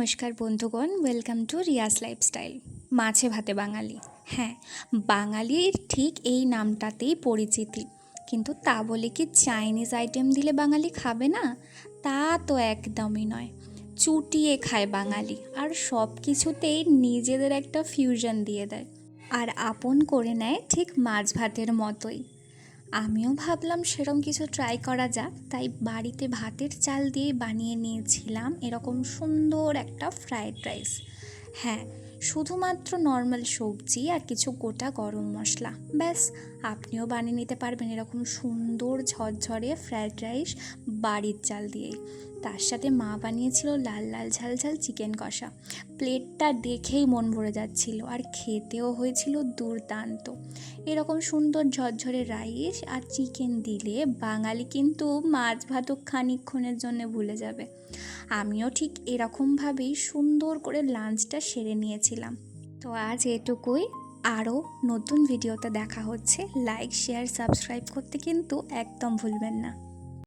নমস্কার বন্ধুগণ, welcome to Riya's lifestyle. মাছে ভাতে বাঙালি। হ্যাঁ, বাঙালির ঠিক এই নামটাতেই পরিচিতি, কিন্তু তা বলে কি চাইনিজ আইটেম দিলে বাঙালি খাবে না? তা তো একদমই নয়। চুটিয়ে খায় বাঙালি, আর সব কিছুতেই নিজেদের একটা ফিউশন দিয়ে দেয়, আর আপন করে নেয় ঠিক মাছ ভাতের মতোই। আমিও ভাবলাম সেরকম কিছু ট্রাই করা যাক, তাই বাড়িতে ভাতের চাল দিয়ে বানিয়ে নিয়েছিলাম এরকম সুন্দর একটা ফ্রায়েড রাইস। হ্যাঁ, শুধুমাত্র নর্মাল সবজি আর কিছু গোটা গরম মশলা, ব্যাস। আপনিও বানিয়ে নিতে পারবেন এরকম সুন্দর ঝরঝরে ফ্রায়েড রাইস বাড়ির চাল দিয়েই। তার সাথে মা বানিয়েছিল লাল লাল ঝাল ঝাল চিকেন কষা। প্লেটটা দেখেই মন ভরে যাচ্ছিল, আর খেতেও হয়েছিল দুর্দান্ত। এরকম সুন্দর ঝরঝরে রাইস আর চিকেন দিলে বাঙালি কিন্তু মাছ ভাতও খানিকক্ষণের জন্য ভুলে যাবে। আমিও ঠিক এরকমভাবেই সুন্দর করে লাঞ্চটা সেরে নিয়েছিলাম। তো আজ এটুকুই। আরও নতুন ভিডিওতে দেখা হচ্ছে। লাইক, শেয়ার, সাবস্ক্রাইব করতে কিন্তু একদম ভুলবেন না।